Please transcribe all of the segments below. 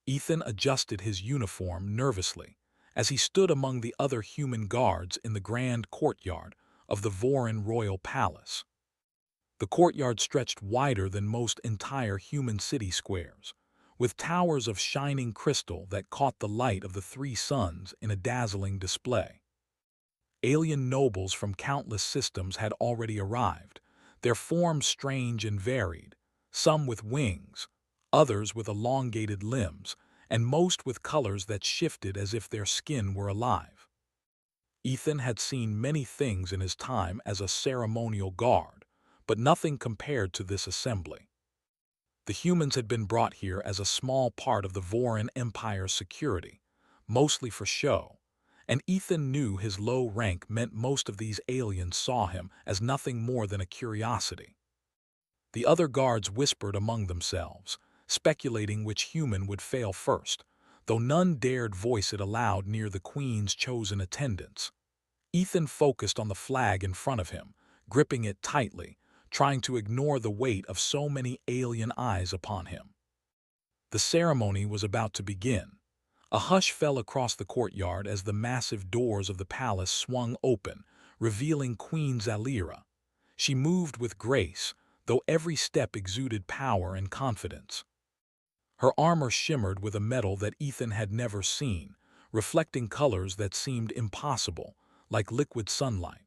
Ethan adjusted his uniform nervously as he stood among the other human guards in the grand courtyard of the Vorin royal palace. The courtyard stretched wider than most entire human city squares, with towers of shining crystal that caught the light of the three suns in a dazzling display. Alien nobles from countless systems had already arrived, their forms strange and varied, some with wings, others with elongated limbs, and most with colors that shifted as if their skin were alive. Ethan had seen many things in his time as a ceremonial guard, but nothing compared to this assembly. The humans had been brought here as a small part of the Vorin Empire's security, mostly for show, and Ethan knew his low rank meant most of these aliens saw him as nothing more than a curiosity. The other guards whispered among themselves, speculating which human would fail first, though none dared voice it aloud near the Queen's chosen attendants. Ethan focused on the flag in front of him, gripping it tightly, trying to ignore the weight of so many alien eyes upon him. The ceremony was about to begin. A hush fell across the courtyard as the massive doors of the palace swung open, revealing Queen Zalira. She moved with grace, though every step exuded power and confidence. Her armor shimmered with a metal that Ethan had never seen, reflecting colors that seemed impossible, like liquid sunlight.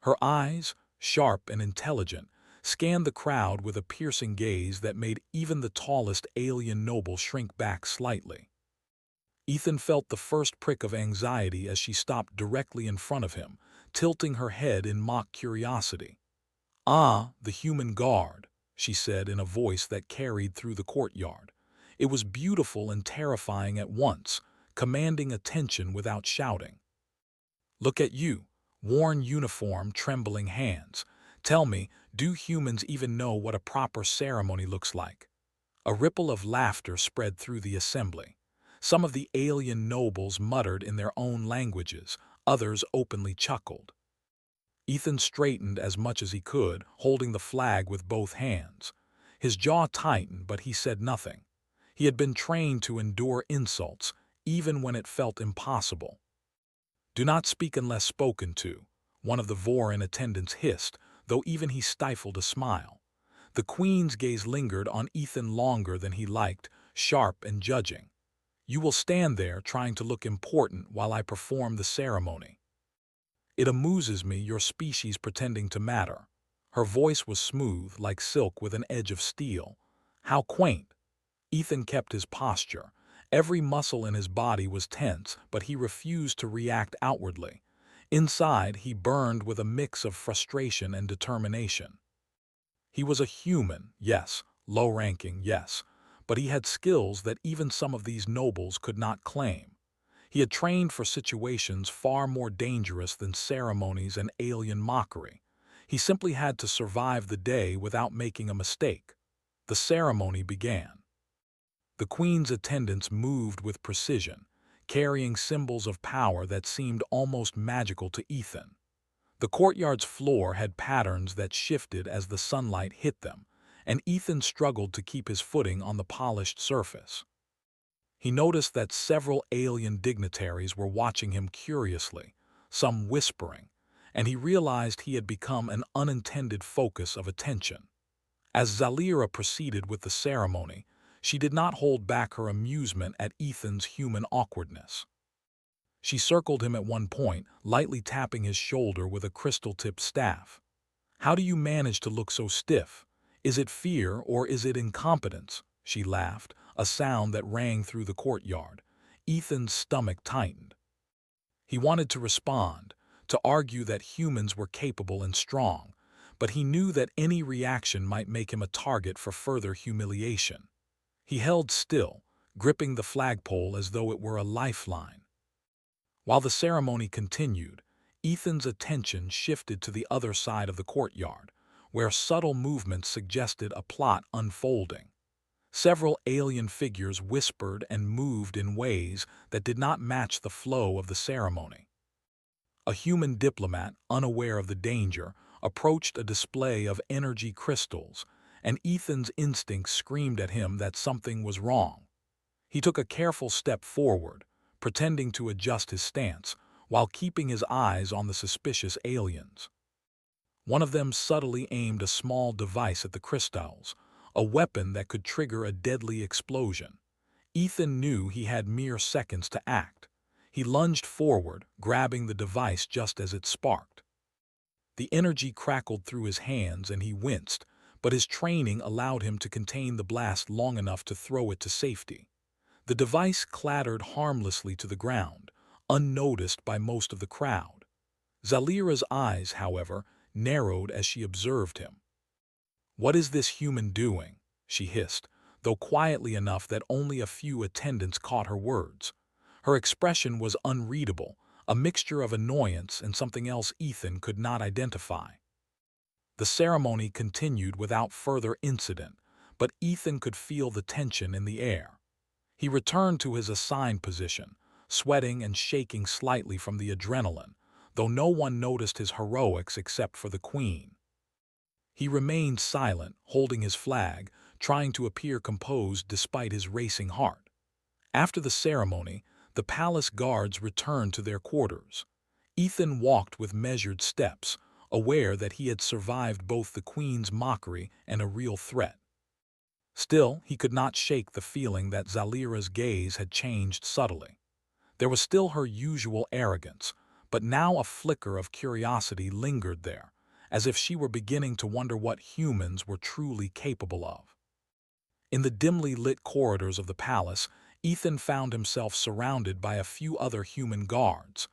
Her eyes, sharp and intelligent, scanned the crowd with a piercing gaze that made even the tallest alien noble shrink back slightly. Ethan felt the first prick of anxiety as she stopped directly in front of him, tilting her head in mock curiosity. "Ah, the human guard," she said in a voice that carried through the courtyard. It was beautiful and terrifying at once, commanding attention without shouting. "Look at you, worn uniform, trembling hands. Tell me, do humans even know what a proper ceremony looks like?" A ripple of laughter spread through the assembly. Some of the alien nobles muttered in their own languages, others openly chuckled. Ethan straightened as much as he could, holding the flag with both hands. His jaw tightened, but he said nothing. He had been trained to endure insults, even when it felt impossible. "Do not speak unless spoken to," one of the Vorin attendants hissed, though even he stifled a smile. The Queen's gaze lingered on Ethan longer than he liked, sharp and judging. "You will stand there trying to look important while I perform the ceremony. It amuses me, your species pretending to matter." Her voice was smooth, like silk with an edge of steel. How quaint! Ethan kept his posture. Every muscle in his body was tense, but he refused to react outwardly. Inside, he burned with a mix of frustration and determination. He was a human, yes, low-ranking, yes, but he had skills that even some of these nobles could not claim. He had trained for situations far more dangerous than ceremonies and alien mockery. He simply had to survive the day without making a mistake. The ceremony began. The Queen's attendants moved with precision, carrying symbols of power that seemed almost magical to Ethan. The courtyard's floor had patterns that shifted as the sunlight hit them, and Ethan struggled to keep his footing on the polished surface. He noticed that several alien dignitaries were watching him curiously, some whispering, and he realized he had become an unintended focus of attention. As Zalira proceeded with the ceremony, she did not hold back her amusement at Ethan's human awkwardness. She circled him at one point, lightly tapping his shoulder with a crystal-tipped staff. "How do you manage to look so stiff? Is it fear or is it incompetence?" She laughed, a sound that rang through the courtyard. Ethan's stomach tightened. He wanted to respond, to argue that humans were capable and strong, but he knew that any reaction might make him a target for further humiliation. He held still, gripping the flagpole as though it were a lifeline. While the ceremony continued, Ethan's attention shifted to the other side of the courtyard, where subtle movements suggested a plot unfolding. Several alien figures whispered and moved in ways that did not match the flow of the ceremony. A human diplomat, unaware of the danger, approached a display of energy crystals, and Ethan's instincts screamed at him that something was wrong. He took a careful step forward, pretending to adjust his stance, while keeping his eyes on the suspicious aliens. One of them subtly aimed a small device at the crystals, a weapon that could trigger a deadly explosion. Ethan knew he had mere seconds to act. He lunged forward, grabbing the device just as it sparked. The energy crackled through his hands and he winced, but his training allowed him to contain the blast long enough to throw it to safety. The device clattered harmlessly to the ground, unnoticed by most of the crowd. Zalira's eyes, however, narrowed as she observed him. "What is this human doing?" she hissed, though quietly enough that only a few attendants caught her words. Her expression was unreadable, a mixture of annoyance and something else Ethan could not identify. The ceremony continued without further incident, but Ethan could feel the tension in the air. He returned to his assigned position, sweating and shaking slightly from the adrenaline, though no one noticed his heroics except for the Queen. He remained silent, holding his flag, trying to appear composed despite his racing heart. After the ceremony, the palace guards returned to their quarters. Ethan walked with measured steps, aware that he had survived both the Queen's mockery and a real threat. Still, he could not shake the feeling that Zalira's gaze had changed subtly. There was still her usual arrogance, but now a flicker of curiosity lingered there, as if she were beginning to wonder what humans were truly capable of. In the dimly lit corridors of the palace, Ethan found himself surrounded by a few other human guards.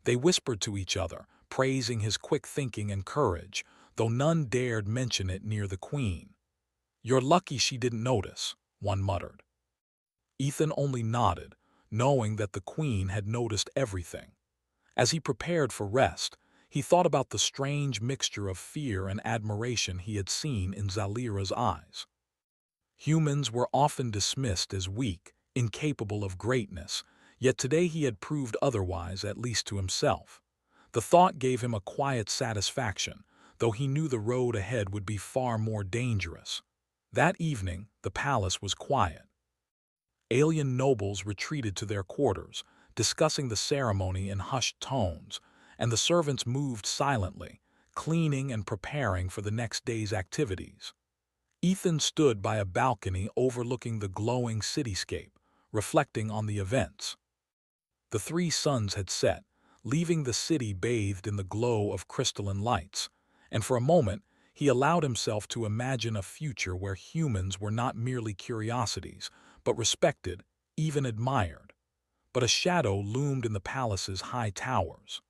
They whispered to each other, praising his quick thinking and courage, though none dared mention it near the Queen. "You're lucky she didn't notice," one muttered. Ethan only nodded, knowing that the Queen had noticed everything. As he prepared for rest, he thought about the strange mixture of fear and admiration he had seen in Zalira's eyes. Humans were often dismissed as weak, incapable of greatness, yet today he had proved otherwise, at least to himself. The thought gave him a quiet satisfaction, though he knew the road ahead would be far more dangerous. That evening, the palace was quiet. Alien nobles retreated to their quarters, discussing the ceremony in hushed tones, and the servants moved silently, cleaning and preparing for the next day's activities. Ethan stood by a balcony overlooking the glowing cityscape, reflecting on the events. The three suns had set, leaving the city bathed in the glow of crystalline lights, and for a moment he allowed himself to imagine a future where humans were not merely curiosities, but respected, even admired. But a shadow loomed in the palace's high towers.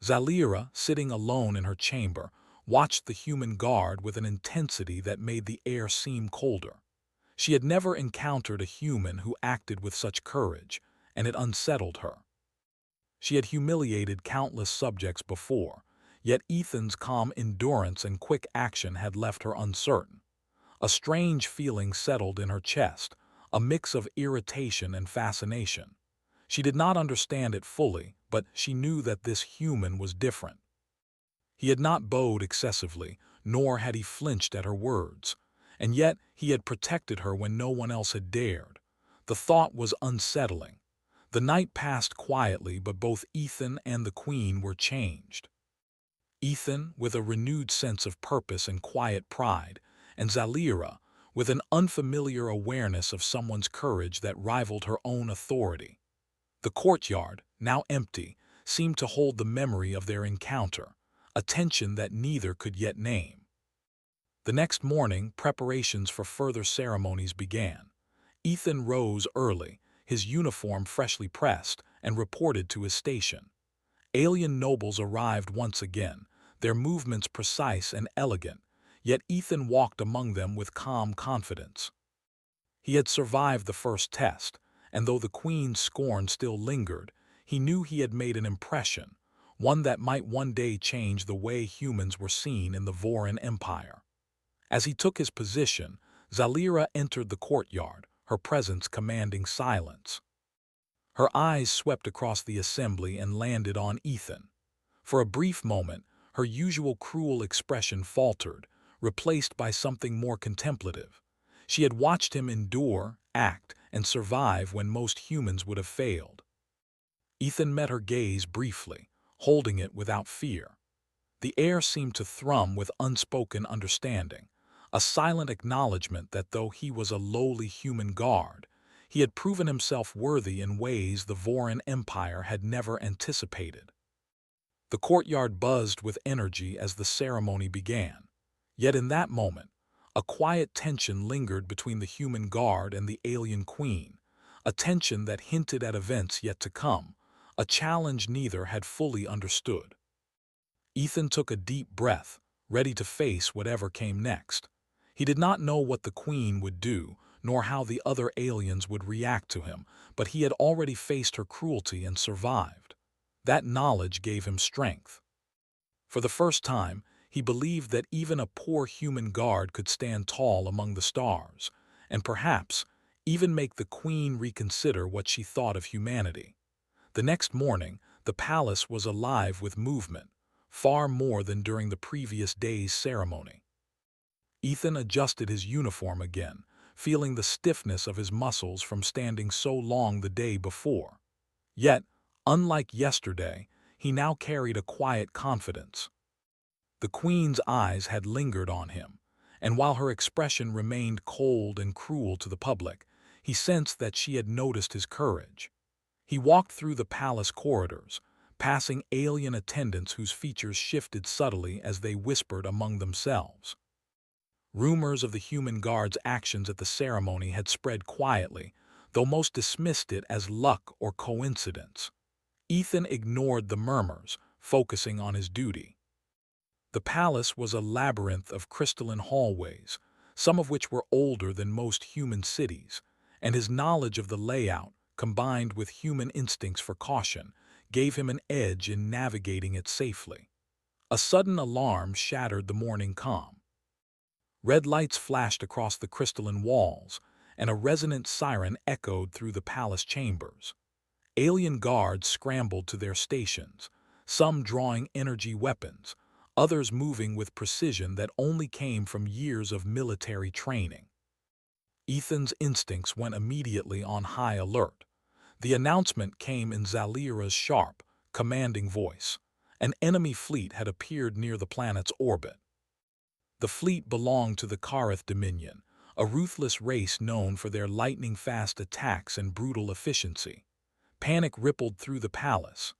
Zalira, sitting alone in her chamber, watched the human guard with an intensity that made the air seem colder. She had never encountered a human who acted with such courage, and it unsettled her. She had humiliated countless subjects before, yet Ethan's calm endurance and quick action had left her uncertain. A strange feeling settled in her chest, a mix of irritation and fascination. She did not understand it fully, but she knew that this human was different. He had not bowed excessively, nor had he flinched at her words, and yet he had protected her when no one else had dared. The thought was unsettling. The night passed quietly, but both Ethan and the Queen were changed. Ethan, with a renewed sense of purpose and quiet pride, and Zalira, with an unfamiliar awareness of someone's courage that rivaled her own authority. The courtyard, now empty, seemed to hold the memory of their encounter, a tension that neither could yet name. The next morning, preparations for further ceremonies began. Ethan rose early, his uniform freshly pressed, and reported to his station. Alien nobles arrived once again, their movements precise and elegant, yet Ethan walked among them with calm confidence. He had survived the first test, and though the Queen's scorn still lingered, he knew he had made an impression, one that might one day change the way humans were seen in the Voran Empire. As he took his position, Zalira entered the courtyard, her presence commanding silence. Her eyes swept across the assembly and landed on Ethan. For a brief moment, her usual cruel expression faltered, replaced by something more contemplative. She had watched him endure, act and survive when most humans would have failed. Ethan met her gaze briefly, holding it without fear. The air seemed to thrum with unspoken understanding, a silent acknowledgement that though he was a lowly human guard, he had proven himself worthy in ways the Voran Empire had never anticipated. The courtyard buzzed with energy as the ceremony began. Yet in that moment, a quiet tension lingered between the human guard and the alien queen, a tension that hinted at events yet to come, a challenge neither had fully understood. Ethan took a deep breath, ready to face whatever came next. He did not know what the queen would do, nor how the other aliens would react to him, but he had already faced her cruelty and survived. That knowledge gave him strength. For the first time, he believed that even a poor human guard could stand tall among the stars, and perhaps even make the queen reconsider what she thought of humanity. The next morning, the palace was alive with movement, far more than during the previous day's ceremony. Ethan adjusted his uniform again, feeling the stiffness of his muscles from standing so long the day before. Yet, unlike yesterday, he now carried a quiet confidence. The queen's eyes had lingered on him, and while her expression remained cold and cruel to the public, he sensed that she had noticed his courage. He walked through the palace corridors, passing alien attendants whose features shifted subtly as they whispered among themselves. Rumors of the human guard's actions at the ceremony had spread quietly, though most dismissed it as luck or coincidence. Ethan ignored the murmurs, focusing on his duty. The palace was a labyrinth of crystalline hallways, some of which were older than most human cities, and his knowledge of the layout, combined with human instincts for caution, gave him an edge in navigating it safely. A sudden alarm shattered the morning calm. Red lights flashed across the crystalline walls, and a resonant siren echoed through the palace chambers. Alien guards scrambled to their stations, some drawing energy weapons, others moving with precision that only came from years of military training. Ethan's instincts went immediately on high alert. The announcement came in Zalira's sharp, commanding voice. An enemy fleet had appeared near the planet's orbit. The fleet belonged to the Kareth Dominion, a ruthless race known for their lightning-fast attacks and brutal efficiency. Panic rippled through the palace.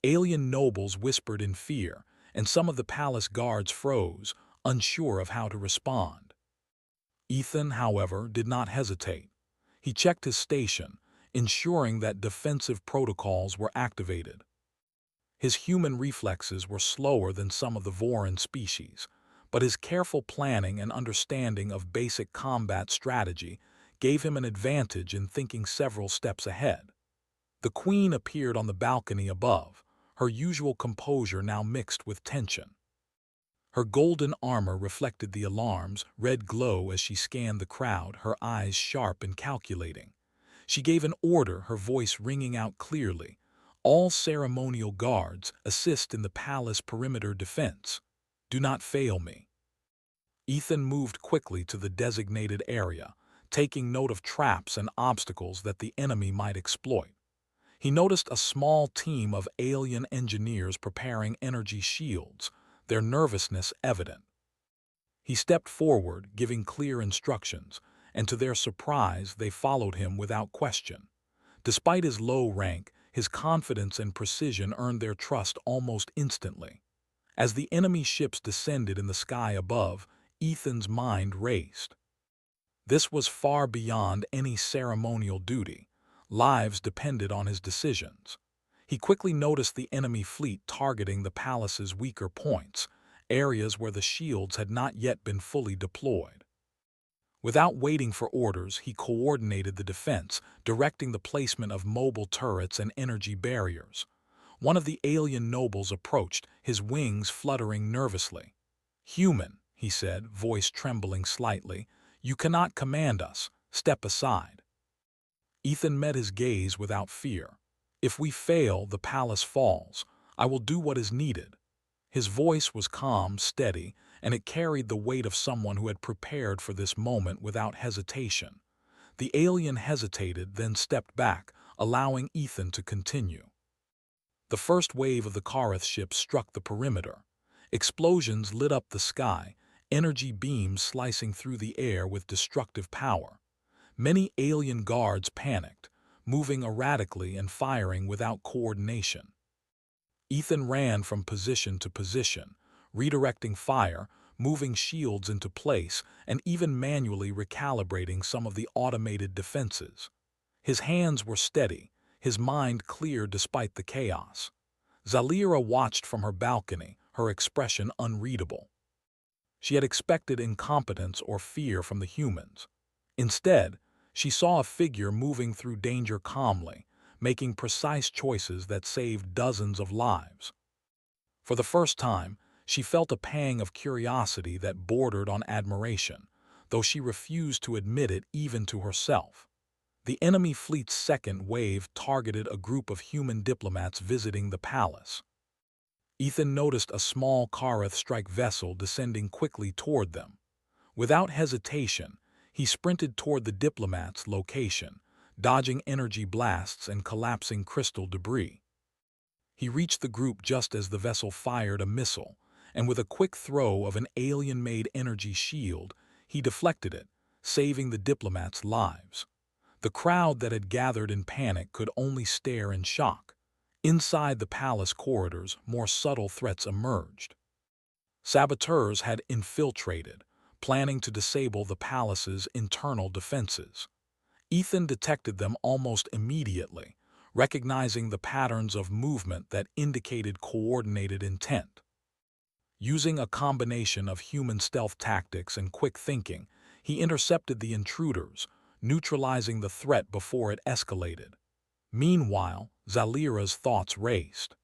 Alien nobles whispered in fear, and some of the palace guards froze, unsure of how to respond. Ethan, however, did not hesitate. He checked his station, ensuring that defensive protocols were activated. His human reflexes were slower than some of the Voran species, but his careful planning and understanding of basic combat strategy gave him an advantage in thinking several steps ahead. The queen appeared on the balcony above, her usual composure now mixed with tension. Her golden armor reflected the alarm's red glow as she scanned the crowd, her eyes sharp and calculating. She gave an order, her voice ringing out clearly. All ceremonial guards assist in the palace perimeter defense. Do not fail me. Ethan moved quickly to the designated area, taking note of traps and obstacles that the enemy might exploit. He noticed a small team of alien engineers preparing energy shields, their nervousness evident. He stepped forward, giving clear instructions, and to their surprise they followed him without question. Despite his low rank, his confidence and precision earned their trust almost instantly. As the enemy ships descended in the sky above, Ethan's mind raced. This was far beyond any ceremonial duty. Lives depended on his decisions. He quickly noticed the enemy fleet targeting the palace's weaker points, areas where the shields had not yet been fully deployed. Without waiting for orders, he coordinated the defense, directing the placement of mobile turrets and energy barriers. One of the alien nobles approached, his wings fluttering nervously. "Human," he said, voice trembling slightly, "you cannot command us. Step aside." Ethan met his gaze without fear. "If we fail, the palace falls. I will do what is needed." His voice was calm, steady, and it carried the weight of someone who had prepared for this moment without hesitation. The alien hesitated, then stepped back, allowing Ethan to continue. The first wave of the Kareth ship struck the perimeter. Explosions lit up the sky, energy beams slicing through the air with destructive power. Many alien guards panicked, moving erratically and firing without coordination. Ethan ran from position to position, redirecting fire, moving shields into place, and even manually recalibrating some of the automated defenses. His hands were steady, his mind clear despite the chaos. Zalira watched from her balcony, her expression unreadable. She had expected incompetence or fear from the humans. Instead, she saw a figure moving through danger calmly, making precise choices that saved dozens of lives. For the first time, she felt a pang of curiosity that bordered on admiration, though she refused to admit it even to herself. The enemy fleet's second wave targeted a group of human diplomats visiting the palace. Ethan noticed a small Kareth-strike vessel descending quickly toward them. Without hesitation, he sprinted toward the diplomats' location, dodging energy blasts and collapsing crystal debris. He reached the group just as the vessel fired a missile, and with a quick throw of an alien-made energy shield, he deflected it, saving the diplomats' lives. The crowd that had gathered in panic could only stare in shock. Inside the palace corridors, more subtle threats emerged. Saboteurs had infiltrated, planning to disable the palace's internal defenses. Ethan detected them almost immediately, recognizing the patterns of movement that indicated coordinated intent. Using a combination of human stealth tactics and quick thinking, he intercepted the intruders, neutralizing the threat before it escalated. Meanwhile, Zalira's thoughts raced.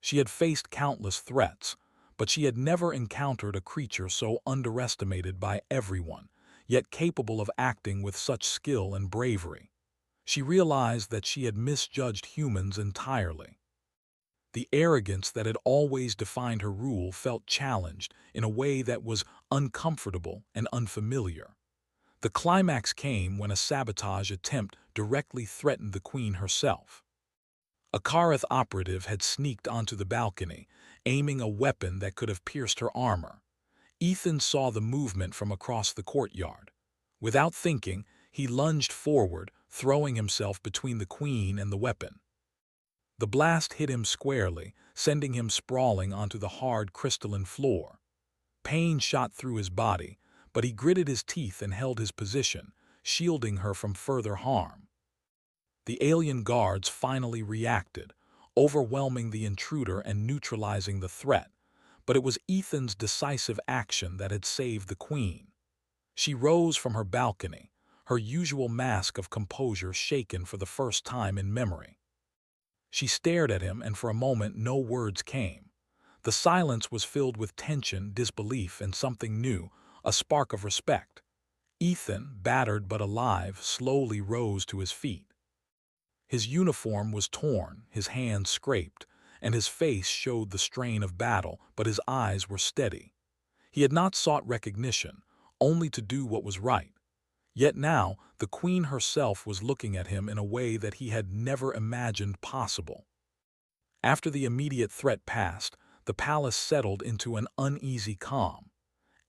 She had faced countless threats, but she had never encountered a creature so underestimated by everyone, yet capable of acting with such skill and bravery. She realized that she had misjudged humans entirely. The arrogance that had always defined her rule felt challenged in a way that was uncomfortable and unfamiliar. The climax came when a sabotage attempt directly threatened the queen herself. A Kareth operative had sneaked onto the balcony, aiming a weapon that could have pierced her armor. Ethan saw the movement from across the courtyard. Without thinking, he lunged forward, throwing himself between the queen and the weapon. The blast hit him squarely, sending him sprawling onto the hard crystalline floor. Pain shot through his body, but he gritted his teeth and held his position, shielding her from further harm. The alien guards finally reacted, overwhelming the intruder and neutralizing the threat, but it was Ethan's decisive action that had saved the queen. She rose from her balcony, her usual mask of composure shaken for the first time in memory. She stared at him, and for a moment no words came. The silence was filled with tension, disbelief, and something new, a spark of respect. Ethan, battered but alive, slowly rose to his feet. His uniform was torn, his hands scraped, and his face showed the strain of battle, but his eyes were steady. He had not sought recognition, only to do what was right. Yet now, the queen herself was looking at him in a way that he had never imagined possible. After the immediate threat passed, the palace settled into an uneasy calm.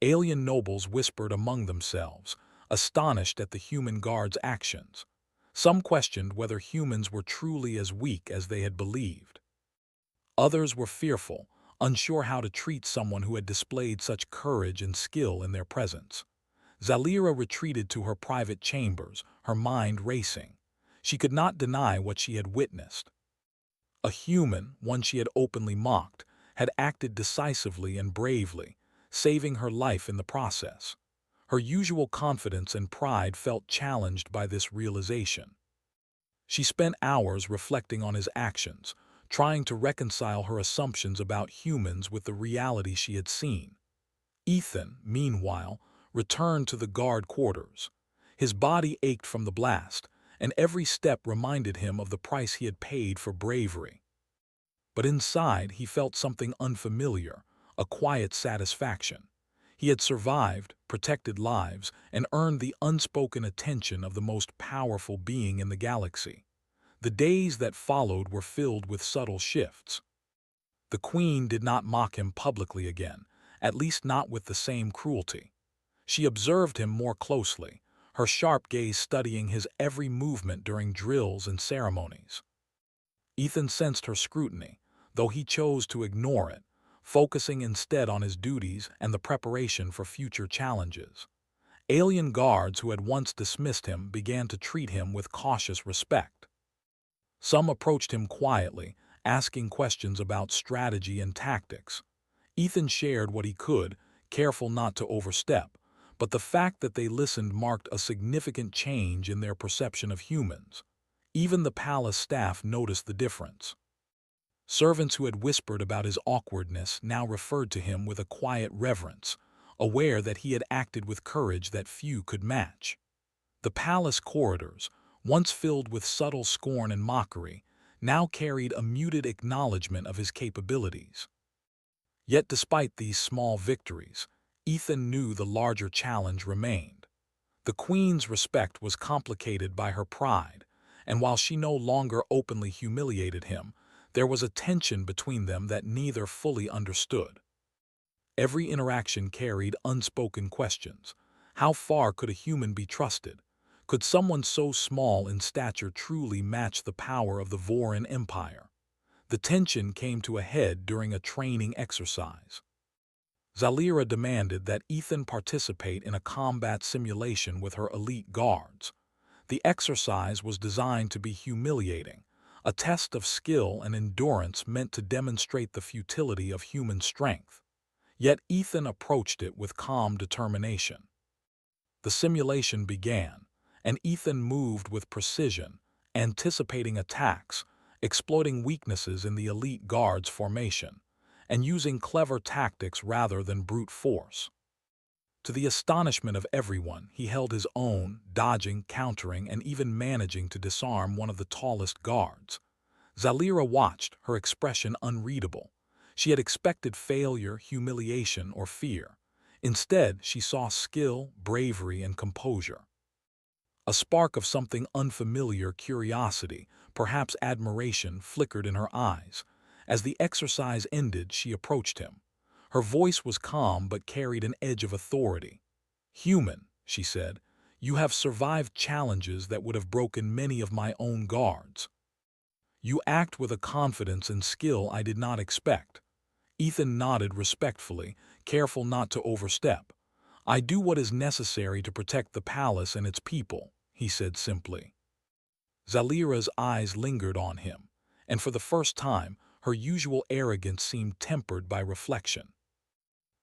Alien nobles whispered among themselves, astonished at the human guards' actions. Some questioned whether humans were truly as weak as they had believed. Others were fearful, unsure how to treat someone who had displayed such courage and skill in their presence. Zalira retreated to her private chambers, her mind racing. She could not deny what she had witnessed. A human, one she had openly mocked, had acted decisively and bravely, saving her life in the process. Her usual confidence and pride felt challenged by this realization. She spent hours reflecting on his actions, trying to reconcile her assumptions about humans with the reality she had seen. Ethan, meanwhile, returned to the guard quarters. His body ached from the blast, and every step reminded him of the price he had paid for bravery. But inside he felt something unfamiliar, a quiet satisfaction. He had survived, protected lives, and earned the unspoken attention of the most powerful being in the galaxy. The days that followed were filled with subtle shifts. The Queen did not mock him publicly again, at least not with the same cruelty. She observed him more closely, her sharp gaze studying his every movement during drills and ceremonies. Ethan sensed her scrutiny, though he chose to ignore it, focusing instead on his duties and the preparation for future challenges. Alien guards who had once dismissed him began to treat him with cautious respect. Some approached him quietly, asking questions about strategy and tactics. Ethan shared what he could, careful not to overstep, but the fact that they listened marked a significant change in their perception of humans. Even the palace staff noticed the difference. Servants who had whispered about his awkwardness now referred to him with a quiet reverence, aware that he had acted with courage that few could match. The palace corridors, once filled with subtle scorn and mockery, now carried a muted acknowledgement of his capabilities. Yet despite these small victories, Ethan knew the larger challenge remained. The Queen's respect was complicated by her pride, and while she no longer openly humiliated him, there was a tension between them that neither fully understood. Every interaction carried unspoken questions. How far could a human be trusted? Could someone so small in stature truly match the power of the Vorin Empire? The tension came to a head during a training exercise. Zalira demanded that Ethan participate in a combat simulation with her elite guards. The exercise was designed to be humiliating, a test of skill and endurance meant to demonstrate the futility of human strength. Yet Ethan approached it with calm determination. The simulation began, and Ethan moved with precision, anticipating attacks, exploiting weaknesses in the elite guard's formation, and using clever tactics rather than brute force. To the astonishment of everyone, he held his own, dodging, countering, and even managing to disarm one of the tallest guards. Zalira watched, her expression unreadable. She had expected failure, humiliation, or fear. Instead, she saw skill, bravery, and composure. A spark of something unfamiliar, curiosity, perhaps admiration, flickered in her eyes. As the exercise ended, she approached him. Her voice was calm but carried an edge of authority. "Human," she said, "you have survived challenges that would have broken many of my own guards. You act with a confidence and skill I did not expect." Ethan nodded respectfully, careful not to overstep. "I do what is necessary to protect the palace and its people," he said simply. Zalira's eyes lingered on him, and for the first time, her usual arrogance seemed tempered by reflection.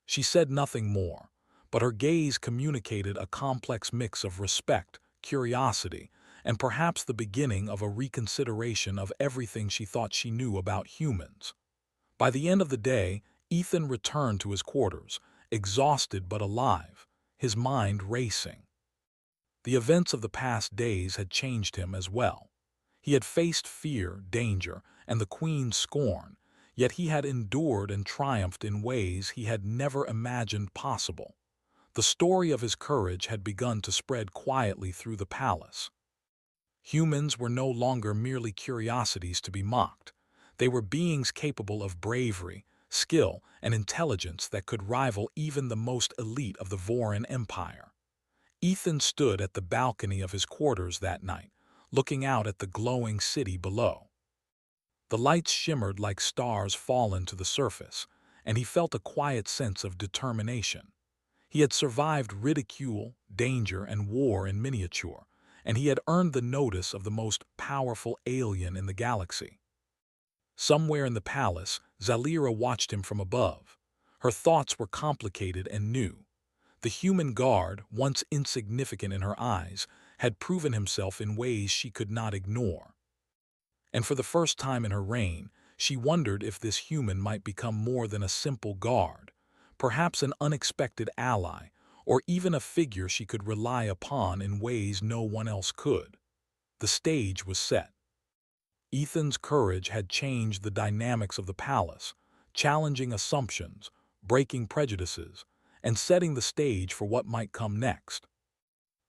She said nothing more, but her gaze communicated a complex mix of respect, curiosity, and perhaps the beginning of a reconsideration of everything she thought she knew about humans. By the end of the day, Ethan returned to his quarters, exhausted but alive, his mind racing. The events of the past days had changed him as well. He had faced fear, danger, and the Queen's scorn, yet he had endured and triumphed in ways he had never imagined possible. The story of his courage had begun to spread quietly through the palace. Humans were no longer merely curiosities to be mocked. They were beings capable of bravery, skill, and intelligence that could rival even the most elite of the Vorin Empire. Ethan stood at the balcony of his quarters that night, looking out at the glowing city below. The lights shimmered like stars fallen to the surface, and he felt a quiet sense of determination. He had survived ridicule, danger, and war in miniature, and he had earned the notice of the most powerful alien in the galaxy. Somewhere in the palace, Zalira watched him from above. Her thoughts were complicated and new. The human guard, once insignificant in her eyes, had proven himself in ways she could not ignore. And for the first time in her reign, she wondered if this human might become more than a simple guard, perhaps an unexpected ally, or even a figure she could rely upon in ways no one else could. The stage was set. Ethan's courage had changed the dynamics of the palace, challenging assumptions, breaking prejudices, and setting the stage for what might come next.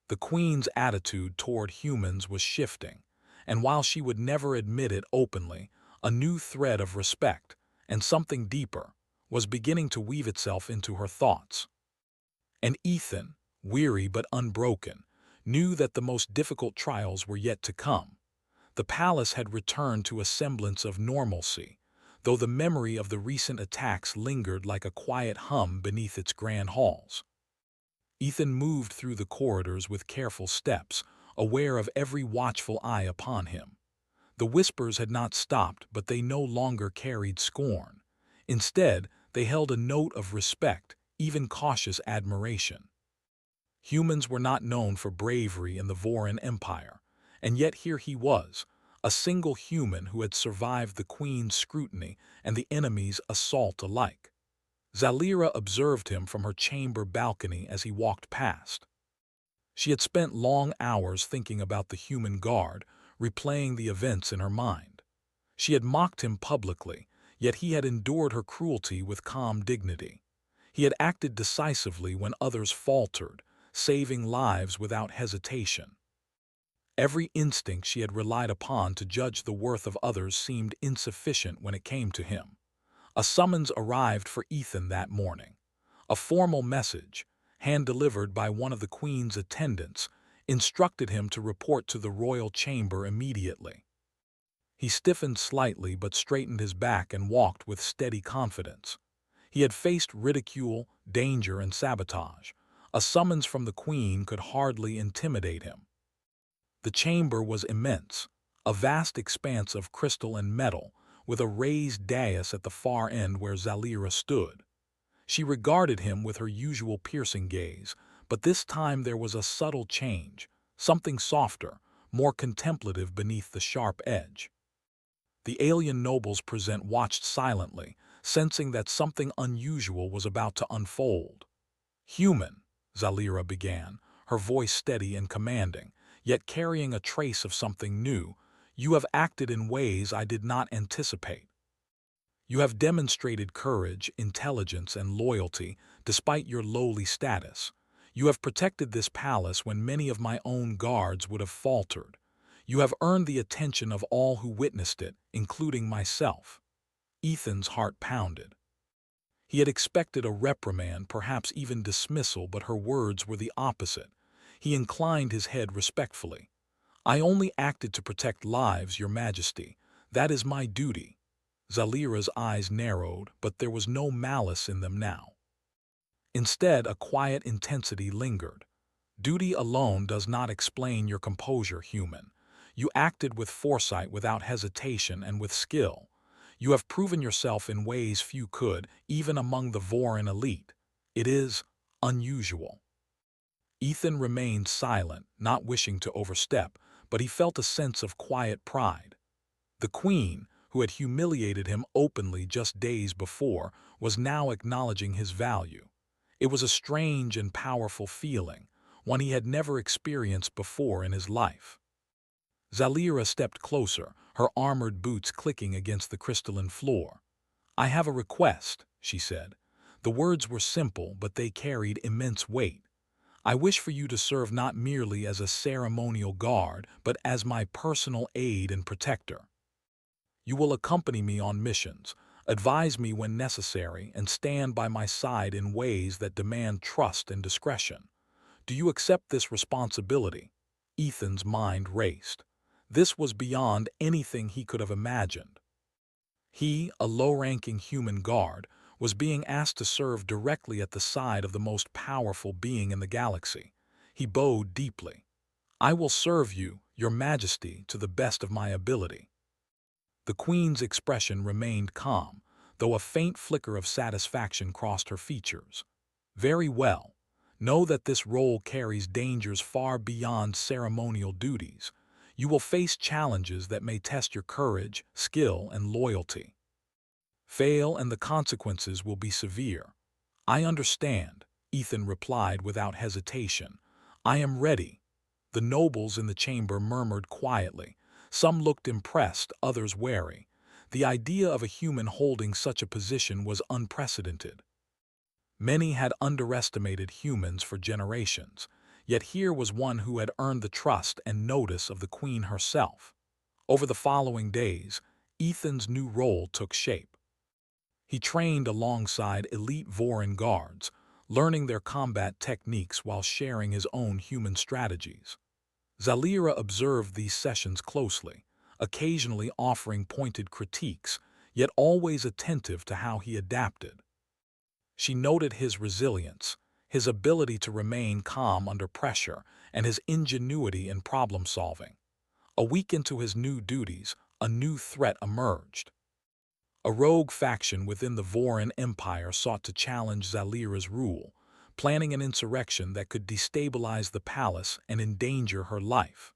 The Queen's attitude toward humans was shifting, and while she would never admit it openly, a new thread of respect, and something deeper, was beginning to weave itself into her thoughts. And Ethan, weary but unbroken, knew that the most difficult trials were yet to come. The palace had returned to a semblance of normalcy, though the memory of the recent attacks lingered like a quiet hum beneath its grand halls. Ethan moved through the corridors with careful steps, aware of every watchful eye upon him. The whispers had not stopped, but they no longer carried scorn. Instead, they held a note of respect, even cautious admiration. Humans were not known for bravery in the Voran Empire, and yet here he was, a single human who had survived the Queen's scrutiny and the enemy's assault alike. Zalira observed him from her chamber balcony as he walked past. She had spent long hours thinking about the human guard, replaying the events in her mind. She had mocked him publicly, yet he had endured her cruelty with calm dignity. He had acted decisively when others faltered, saving lives without hesitation. Every instinct she had relied upon to judge the worth of others seemed insufficient when it came to him. A summons arrived for Ethan that morning. A formal message, hand-delivered by one of the Queen's attendants, instructed him to report to the royal chamber immediately. He stiffened slightly but straightened his back and walked with steady confidence. He had faced ridicule, danger, and sabotage. A summons from the Queen could hardly intimidate him. The chamber was immense, a vast expanse of crystal and metal, with a raised dais at the far end where Zalira stood. She regarded him with her usual piercing gaze, but this time there was a subtle change, something softer, more contemplative beneath the sharp edge. The alien nobles present watched silently, sensing that something unusual was about to unfold. "Human," Zalira began, her voice steady and commanding, yet carrying a trace of something new, "you have acted in ways I did not anticipate. You have demonstrated courage, intelligence, and loyalty despite your lowly status. You have protected this palace when many of my own guards would have faltered. You have earned the attention of all who witnessed it, including myself." Ethan's heart pounded. He had expected a reprimand, perhaps even dismissal, but her words were the opposite. He inclined his head respectfully. "I only acted to protect lives, Your Majesty. That is my duty." Zalira's eyes narrowed, but there was no malice in them now. Instead, a quiet intensity lingered. "Duty alone does not explain your composure, human. You acted with foresight, without hesitation, and with skill. You have proven yourself in ways few could, even among the Voran elite. It is unusual." Ethan remained silent, not wishing to overstep, but he felt a sense of quiet pride. The Queen, who had humiliated him openly just days before, was now acknowledging his value. It was a strange and powerful feeling, one he had never experienced before in his life. Zalira stepped closer, her armored boots clicking against the crystalline floor. "I have a request," she said. The words were simple, but they carried immense weight. "I wish for you to serve not merely as a ceremonial guard, but as my personal aide and protector. You will accompany me on missions, advise me when necessary, and stand by my side in ways that demand trust and discretion. Do you accept this responsibility?" Ethan's mind raced. This was beyond anything he could have imagined. He, a low-ranking human guard, was being asked to serve directly at the side of the most powerful being in the galaxy. He bowed deeply. "I will serve you, Your Majesty, to the best of my ability." The Queen's expression remained calm, though a faint flicker of satisfaction crossed her features. "Very well. Know that this role carries dangers far beyond ceremonial duties. You will face challenges that may test your courage, skill, and loyalty. Fail, and the consequences will be severe." "I understand," Ethan replied without hesitation. "I am ready." The nobles in the chamber murmured quietly. Some looked impressed, others wary. The idea of a human holding such a position was unprecedented. Many had underestimated humans for generations, yet here was one who had earned the trust and notice of the queen herself. Over the following days, Ethan's new role took shape. He trained alongside elite Vorin guards, learning their combat techniques while sharing his own human strategies. Zalira observed these sessions closely, occasionally offering pointed critiques, yet always attentive to how he adapted. She noted his resilience, his ability to remain calm under pressure, and his ingenuity in problem-solving. A week into his new duties, a new threat emerged. A rogue faction within the Vorin Empire sought to challenge Zalira's rule, planning an insurrection that could destabilize the palace and endanger her life.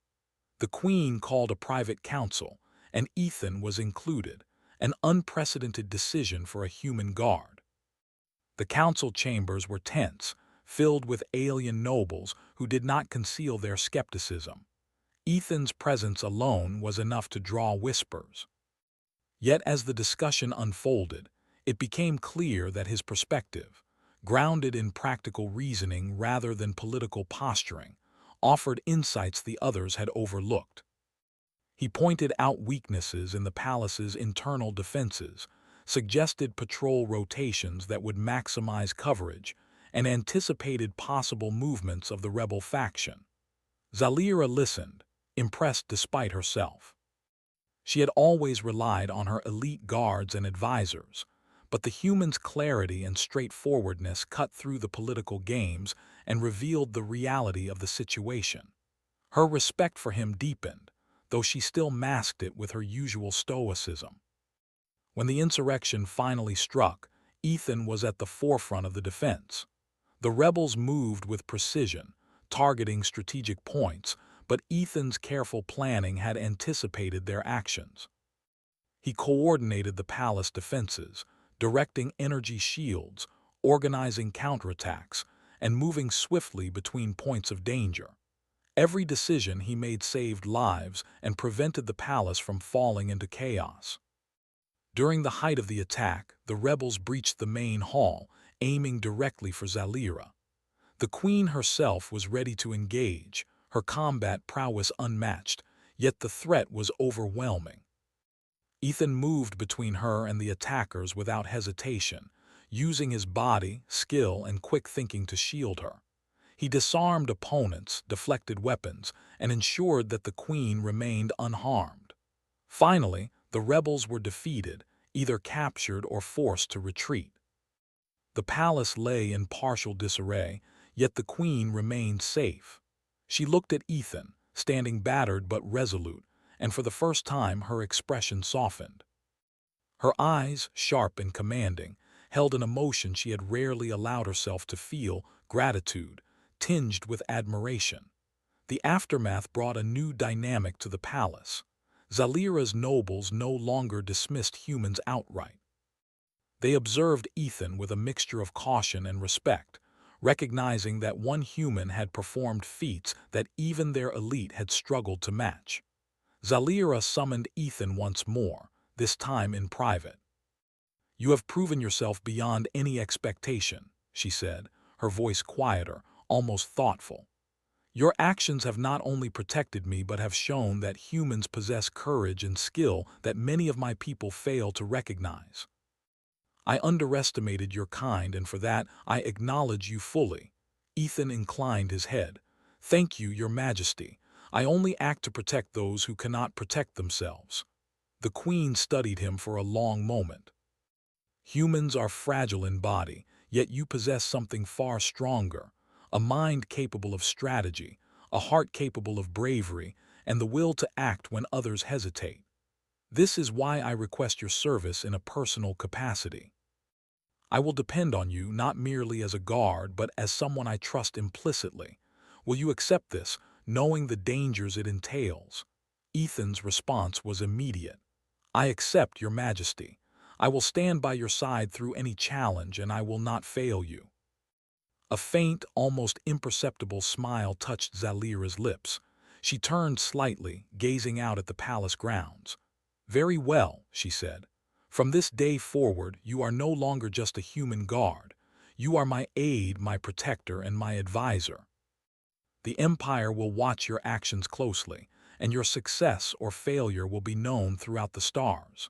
The queen called a private council, and Ethan was included, an unprecedented decision for a human guard. The council chambers were tense, filled with alien nobles who did not conceal their skepticism. Ethan's presence alone was enough to draw whispers. Yet as the discussion unfolded, it became clear that his perspective, grounded in practical reasoning rather than political posturing, offered insights the others had overlooked. He pointed out weaknesses in the palace's internal defenses, suggested patrol rotations that would maximize coverage, and anticipated possible movements of the rebel faction. Zalira listened, impressed despite herself. She had always relied on her elite guards and advisors, but the human's clarity and straightforwardness cut through the political games and revealed the reality of the situation. Her respect for him deepened, though she still masked it with her usual stoicism. When the insurrection finally struck, Ethan was at the forefront of the defense. The rebels moved with precision, targeting strategic points, but Ethan's careful planning had anticipated their actions. He coordinated the palace defenses, directing energy shields, organizing counterattacks, and moving swiftly between points of danger. Every decision he made saved lives and prevented the palace from falling into chaos. During the height of the attack, the rebels breached the main hall, aiming directly for Zalira. The queen herself was ready to engage, her combat prowess unmatched, yet the threat was overwhelming. Ethan moved between her and the attackers without hesitation, using his body, skill, and quick thinking to shield her. He disarmed opponents, deflected weapons, and ensured that the queen remained unharmed. Finally, the rebels were defeated, either captured or forced to retreat. The palace lay in partial disarray, yet the queen remained safe. She looked at Ethan, standing battered but resolute, and for the first time her expression softened. Her eyes, sharp and commanding, held an emotion she had rarely allowed herself to feel: gratitude, tinged with admiration. The aftermath brought a new dynamic to the palace. Zalira's nobles no longer dismissed humans outright. They observed Ethan with a mixture of caution and respect, recognizing that one human had performed feats that even their elite had struggled to match. Zalira summoned Ethan once more, this time in private. "You have proven yourself beyond any expectation," she said, her voice quieter, almost thoughtful. "Your actions have not only protected me but have shown that humans possess courage and skill that many of my people fail to recognize. I underestimated your kind, and for that I acknowledge you fully." Ethan inclined his head. "Thank you, Your Majesty. I only act to protect those who cannot protect themselves." The queen studied him for a long moment. "Humans are fragile in body, yet you possess something far stronger: a mind capable of strategy, a heart capable of bravery, and the will to act when others hesitate. This is why I request your service in a personal capacity. I will depend on you not merely as a guard, but as someone I trust implicitly. Will you accept this, knowing the dangers it entails?" Ethan's response was immediate. "I accept, Your Majesty. I will stand by your side through any challenge, and I will not fail you." A faint, almost imperceptible smile touched Zalira's lips. She turned slightly, gazing out at the palace grounds. "Very well," she said. "From this day forward, you are no longer just a human guard. You are my aide, my protector, and my advisor. The Empire will watch your actions closely, and your success or failure will be known throughout the stars.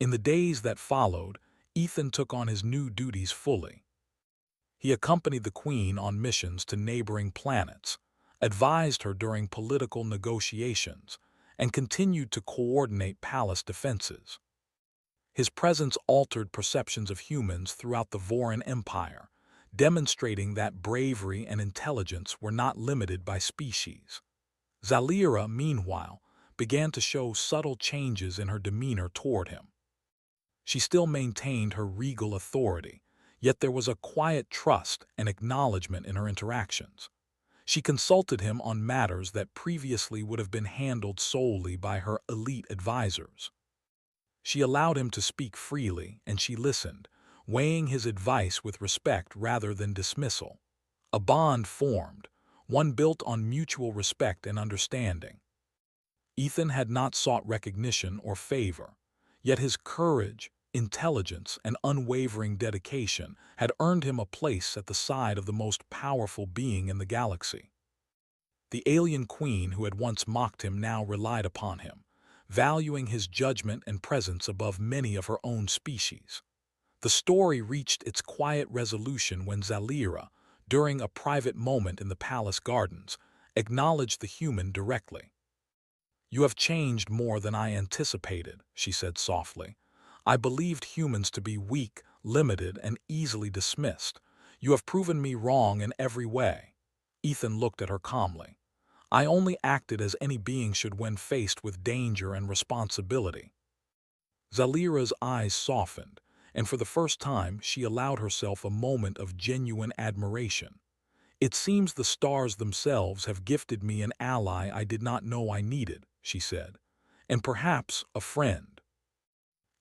In the days that followed, Ethan took on his new duties fully. He accompanied the Queen on missions to neighboring planets, advised her during political negotiations, and continued to coordinate palace defenses. His presence altered perceptions of humans throughout the Voran Empire, demonstrating that bravery and intelligence were not limited by species. Zalira, meanwhile, began to show subtle changes in her demeanor toward him. She still maintained her regal authority, yet there was a quiet trust and acknowledgement in her interactions. She consulted him on matters that previously would have been handled solely by her elite advisors. She allowed him to speak freely, and she listened, weighing his advice with respect rather than dismissal. A bond formed, one built on mutual respect and understanding. Ethan had not sought recognition or favor, yet his courage, intelligence, and unwavering dedication had earned him a place at the side of the most powerful being in the galaxy. The alien queen who had once mocked him now relied upon him, valuing his judgment and presence above many of her own species. The story reached its quiet resolution when Zalira, during a private moment in the palace gardens, acknowledged the human directly. "You have changed more than I anticipated," she said softly. "I believed humans to be weak, limited, and easily dismissed. You have proven me wrong in every way." Ethan looked at her calmly. "I only acted as any being should when faced with danger and responsibility." Zalira's eyes softened, and for the first time she allowed herself a moment of genuine admiration. "It seems the stars themselves have gifted me an ally I did not know I needed," she said, "and perhaps a friend."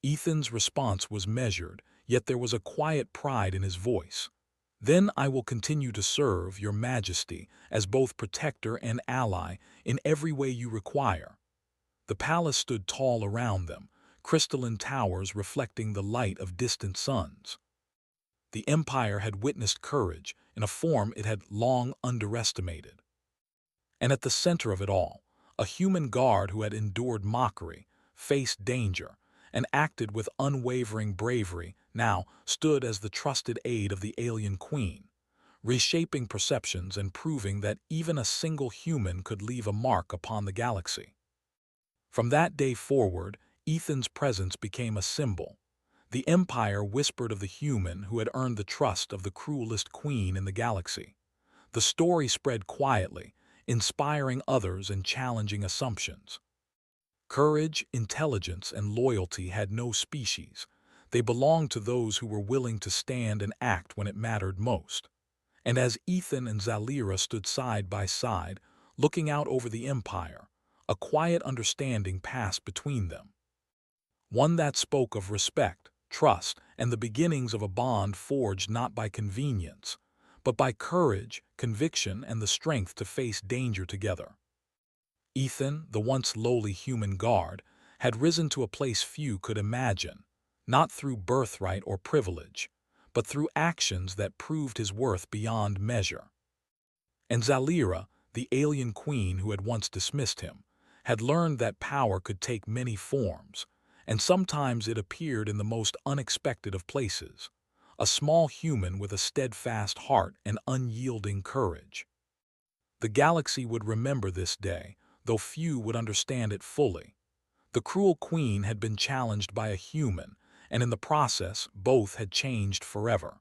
Ethan's response was measured, yet there was a quiet pride in his voice. "Then I will continue to serve your majesty as both protector and ally in every way you require." The palace stood tall around them, crystalline towers reflecting the light of distant suns. The Empire had witnessed courage in a form it had long underestimated. And at the center of it all, a human guard who had endured mockery, faced danger, and acted with unwavering bravery now stood as the trusted aide of the alien queen, reshaping perceptions and proving that even a single human could leave a mark upon the galaxy. From that day forward, Ethan's presence became a symbol. The Empire whispered of the human who had earned the trust of the cruelest queen in the galaxy. The story spread quietly, inspiring others and challenging assumptions. Courage, intelligence, and loyalty had no species. They belonged to those who were willing to stand and act when it mattered most. And as Ethan and Zalira stood side by side, looking out over the Empire, a quiet understanding passed between them. One that spoke of respect, trust, and the beginnings of a bond forged not by convenience, but by courage, conviction, and the strength to face danger together. Ethan, the once lowly human guard, had risen to a place few could imagine, not through birthright or privilege, but through actions that proved his worth beyond measure. And Zalira, the alien queen who had once dismissed him, had learned that power could take many forms, and sometimes it appeared in the most unexpected of places, a small human with a steadfast heart and unyielding courage. The galaxy would remember this day, though few would understand it fully. The cruel queen had been challenged by a human, and in the process both had changed forever.